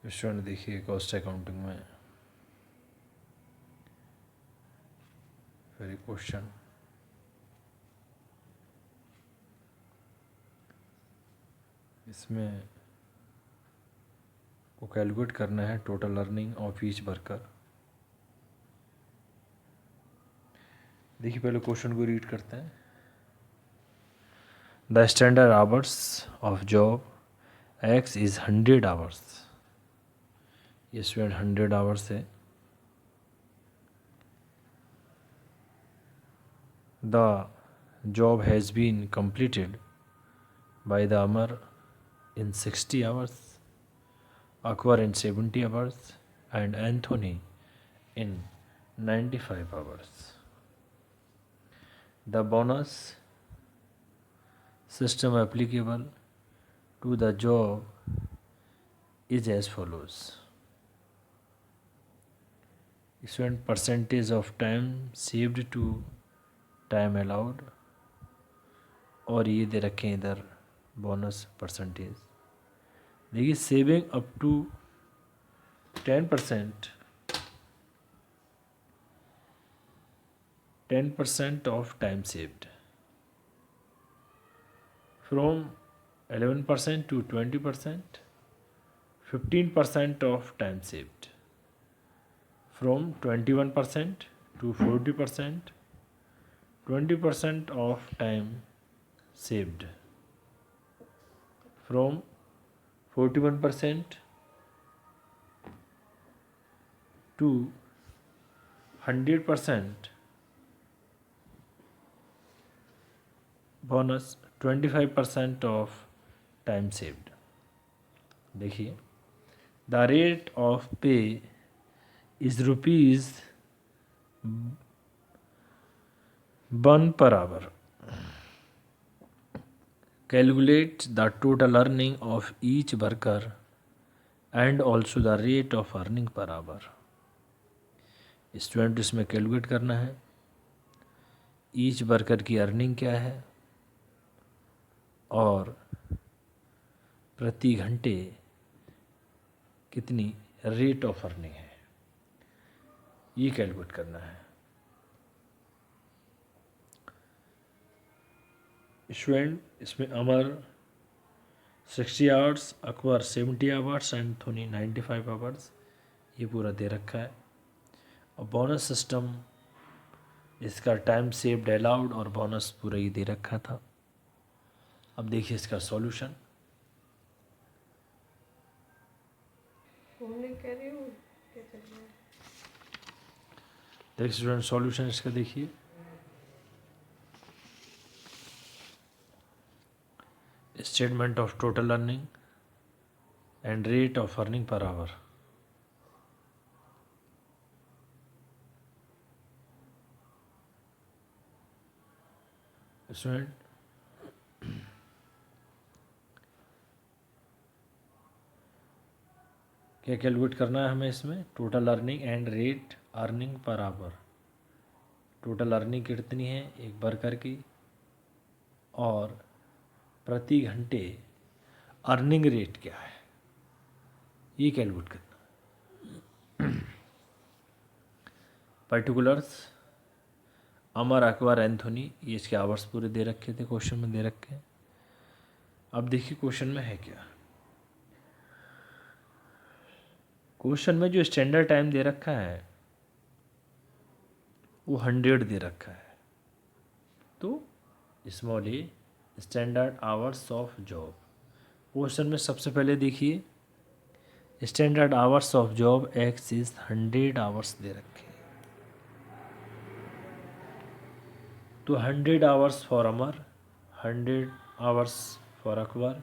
Student देखिए cost accounting में फिर क्वेश्चन इसमें को कैलकुलेट करना है total earning of each worker. देखिए पहले क्वेश्चन को रीड करते हैं। The standard hours of job X is 100 hours. ये स्टूडेंट 100 आवर्स है। The job has been completed by the Amar in 60 hours, Akbar in 70 hours, and Anthony in 95 hours. The bonus system applicable to the job is as follows. Student percentage of time saved to time allowed, और ये दे रखे हैं इधर bonus percentage. देखिए saving up to 10%, 10% of time saved, from 11% to 20%, 15% of time saved, from 21% to 40%, 20% of time saved, from 41% to 100%, bonus 25% of time saved। देखिए the rate of pay is rupees 1 per hour। Calculate the total earning of each worker and also the rate of earning per hour। Student इसमें calculate करना है each worker की earning क्या है और प्रति घंटे कितनी रेट ऑफ अर्निंग है, ये कैलकुलेट करना है। स्टूडेंट इसमें अमर 60 hours, Akbar 70 hours, Anthony 95 hours, ये पूरा दे रखा है। और बोनस सिस्टम इसका टाइम सेव्ड अलाउड और बोनस पूरा ही दे रखा था। अब देखिए इसका सॉल्यूशन। देखिए स्टूडेंट सॉल्यूशन इसका देखिए। Statement of total earning and rate of earning per our. Student क्या कैलकुलेट करना है हमें इसमें? Total earning and rate earning per hour. Total earning कितनी है एक वर्कर की और प्रति घंटे अर्निंग रेट क्या है, ये कैलकुलेट करना। पर्टिकुलर्स अमर, अकबर, एंथोनी, ये इसके आवर्स पूरे दे रखे थे, क्वेश्चन में दे रखे हैं। अब देखिए क्वेश्चन में है क्या। क्वेश्चन में जो स्टैंडर्ड टाइम दे रखा है वो 100 दे रखा है। तो small A standard hours of job. Question में सबसे पहले देखिए standard hours of job X is 100 hours दे रखे हैं। तो 100 hours for Amar, 100 hours for Akbar,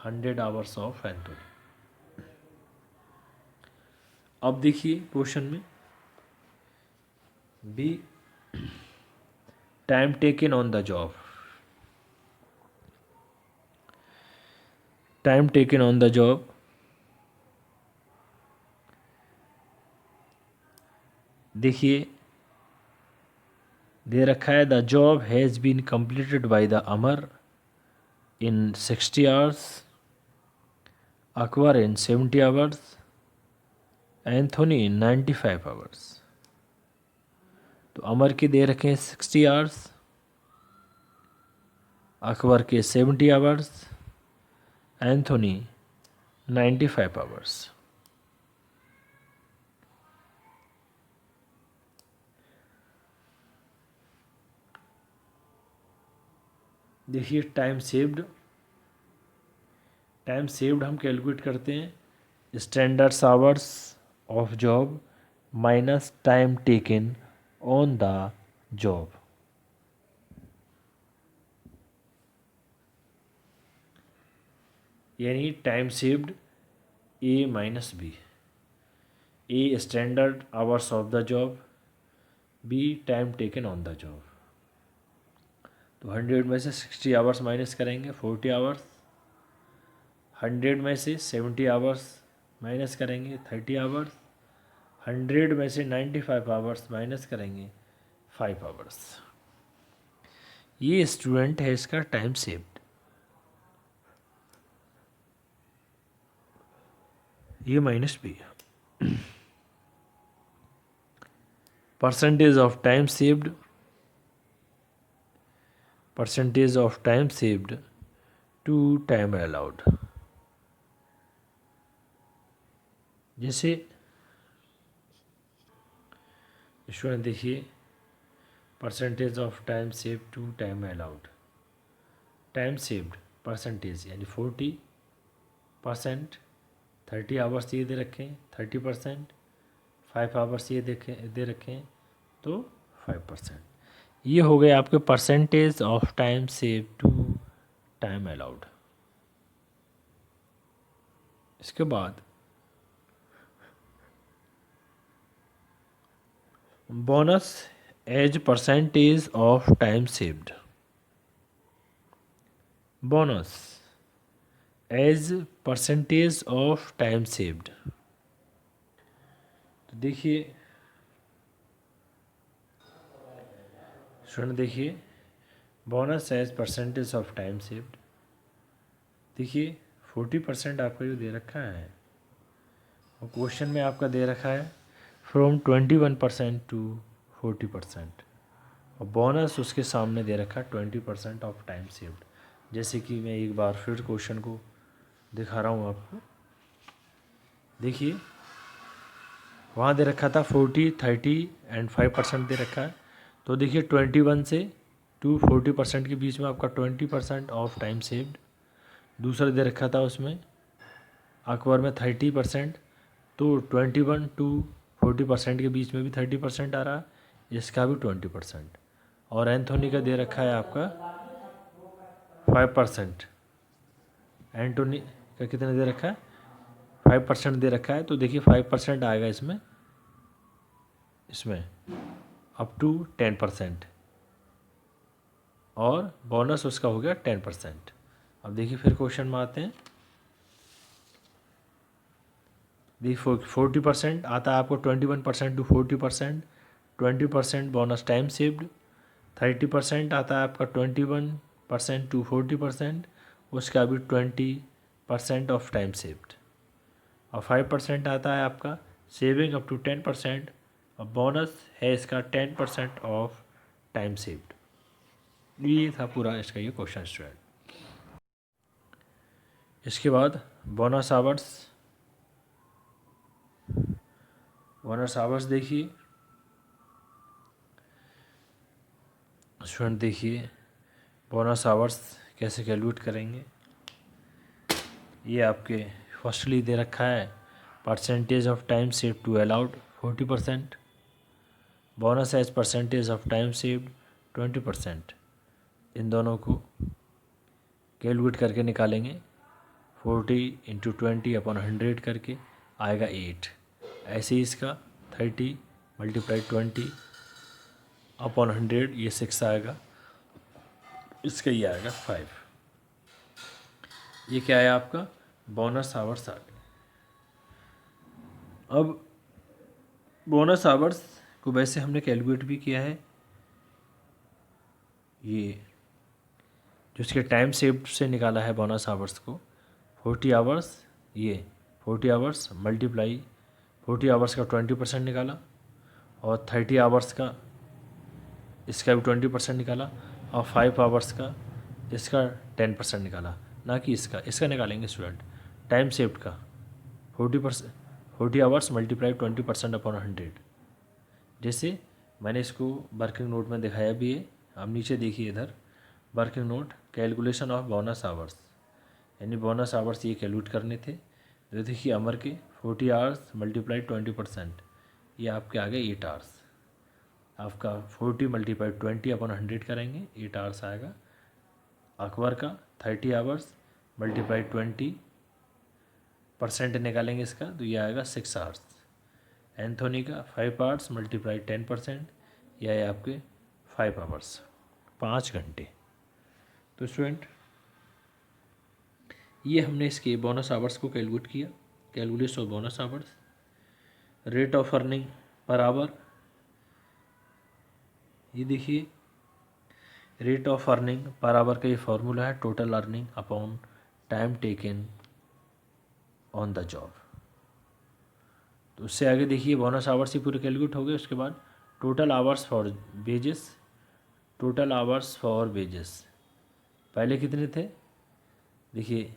100 hours of Anthony. अब देखिए क्वेश्चन में B time taken on the job. Time taken on the job देखिए दे रखा है the job has been completed by the Amar in 60 hours, Akbar in 70 hours, Anthony 95 hours. तो अमर के दे रखे हैं 60 आवर्स, अकबर के 70 आवर्स, एंथोनी 95 आवर्स। देखिए टाइम सेव्ड हम कैलकुलेट करते हैं standards hours of job minus time taken on the job. यानी time saved A minus B, A standard hours of the job, B time taken on the job. तो 100 में से 60 hours minus करेंगे 40 hours, 100 में से 70 hours minus करेंगे 30 hours, 100 में से 95 आवर्स माइनस करेंगे 5 आवर्स। ये स्टूडेंट है, इसका टाइम सेव्ड। ये minus B. Percentage of time saved, percentage of time saved to time allowed. जैसे स्टूडेंट देखिए percentage of time save to time allowed, time saved percentage यानी 40%, 30 आवर्स ये दे रखे हैं 30%, 5 आवर्स ये दे रखे हैं तो 5%। ये हो गए आपके percentage of time save to time allowed. इसके बाद bonus as percentage of time saved, bonus as percentage of time saved. तो देखिए स्टूडेंट देखिए bonus as percentage of time saved, देखिए 40% आपका जो दे रखा है और क्वेश्चन में आपका दे रखा है फ्रॉम 21% टू 40%, और बोनस उसके सामने दे रखा है 20% ऑफ टाइम सेव्ड। जैसे कि मैं एक बार फिर क्वेश्चन को दिखा रहा हूँ आपको, देखिए वहाँ दे रखा था 40, 30 एंड 5% दे रखा है। तो देखिए 21 से टू 40% के बीच में आपका 20% ऑफ टाइम सेव्ड। दूसरा दे रखा था उसमें अकबर में 30%, तो 21 टू 40% के बीच में भी 30% आ रहा है, इसका भी 20%। और एंथोनी का दे रखा है आपका 5%, एंटोनी का कितना दे रखा है 5% दे रखा है। तो देखिए 5% आएगा इसमें अप टू 10%, और बोनस उसका हो गया 10%। अब देखिए फिर क्वेश्चन में आते हैं, देखिए 40% आता है आपको 21% टू 40%, 20% बोनस टाइम सेव्ड, 30% आता है आपका 21% टू 40%, उसका भी 20% ऑफ टाइम सेव्ड, और 5% आता है आपका सेविंग अप टू 10%, और बोनस है इसका 10% ऑफ टाइम सेव्ड। ये था पूरा इसका ये क्वेश्चन स्टूडेंट। इसके बाद बोनस आवर्स, बोनस आवर्स देखिए स्टूडेंट, देखिए बोनस आवर्स कैसे कैलकुलेट करेंगे। ये आपके फर्स्टली दे रखा है percentage of time save to allowed 40%, bonus as percentage of time saved 20%। इन दोनों को कैलकुलेट करके निकालेंगे 40 इंटू 20/100 करके आएगा 8। ऐसे ही इसका 30 मल्टीप्लाई 20/100 ये 6 आएगा, इसका ये आएगा 5। ये क्या है आपका बोनस आवर्स आ गए। अब बोनस आवर्स को वैसे हमने कैलकुलेट भी किया है, ये जो इसके टाइम सेव्ड से निकाला है बोनस आवर्स को 40 आवर्स, ये 40 आवर्स मल्टीप्लाई 40 आवर्स का 20% निकाला, और 30 आवर्स का इसका भी 20% निकाला, और 5 आवर्स का इसका 10% निकाला, ना कि इसका निकालेंगे स्टूडेंट टाइम सेव्ड का 40 आवर्स मल्टीप्लाई 20% अपॉन 100। जैसे मैंने इसको वर्किंग नोट में दिखाया भी है, आप नीचे देखिए इधर working note calculation of bonus hours, यानी बोनस आवर्स ये कैलकुलेट करने थे। तो देखिए अमर के 40 आवर्स मल्टीप्लाई 20%, ये आपके आ गए 8 आवर्स। आपका 40 मल्टीप्लाई 20 अपॉन 100 करेंगे, 8 आवर्स आएगा। अकबर का 30 आवर्स मल्टीप्लाई 20% निकालेंगे इसका, तो ये आएगा 6 आवर्स। एंथोनी का 5 आवर्स मल्टीप्लाई 10%, यह है आपके 5 आवर्स, 5 घंटे। तो स्टूडेंट ये हमने इसके बोनस आवर्स को कैलकुलेट किया, calculation of bonus hours. Rate of earning per hour, ये देखिए rate of earning per our का ये फॉर्मूला है total earning upon time taken on the job. तो उससे आगे देखिए बोनस आवर्स ही पूरे कैलकुलेट हो गए। उसके बाद total hours for wages, total hours for wages पहले कितने थे, देखिए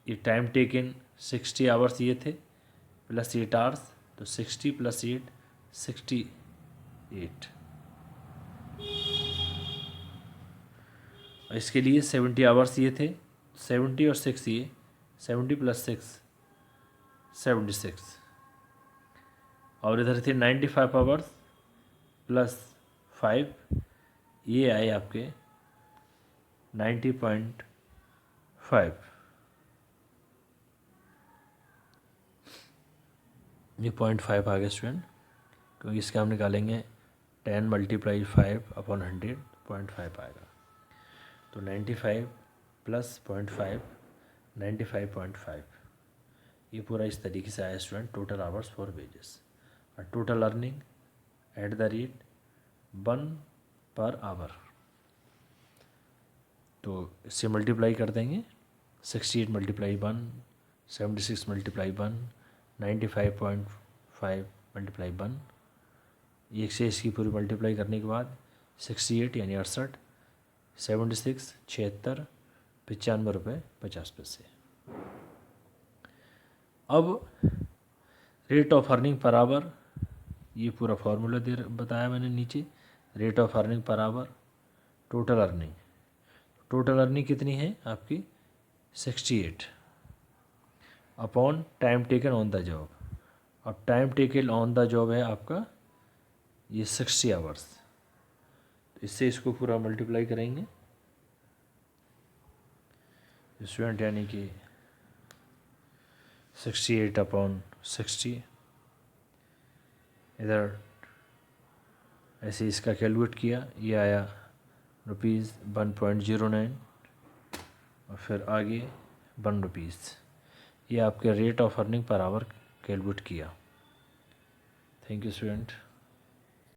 ये टाइम टेकन 60 आवर्स ये थे प्लस 8 आवर्स, तो 60 + 8 68। इसके लिए 70 आवर्स ये थे, 70 और 6 ये 70 + 6 76, और इधर थे 95 आवर्स + 5, ये आए आपके 90.5। ये 0.5 आ गया स्टूडेंट, क्योंकि इसका हम निकालेंगे 10 × 5 अपॉन 100, 0.5 आएगा। तो 95 + 0.5 95.5, ये पूरा इस तरीके से आया student total hours for wages. और total earning at the rate 1 per our, तो इससे मल्टीप्लाई कर देंगे 68 × 1, 76 × 1, 95.5 × 1, एक से इसकी पूरी मल्टीप्लाई करने के बाद 68 यानी 68, 76 76, 95 रुपये 50 पैसे। अब rate of earning per hour, ये पूरा फार्मूला बताया मैंने नीचे, rate of earning per hour total earning, total earning कितनी है आपकी 68 upon time taken on the job. अब time taken on the job है आपका ये 60 आवर्स, तो इससे इसको पूरा मल्टीप्लाई करेंगे स्टूडेंट, यानी कि 68 अपॉन 60, इधर ऐसे इसका कैलकुलेट किया, ये आया ₹1.09, और फिर आगे 1 रुपीज़, ये आपके rate of earning per hour calculate किया। Thank you student.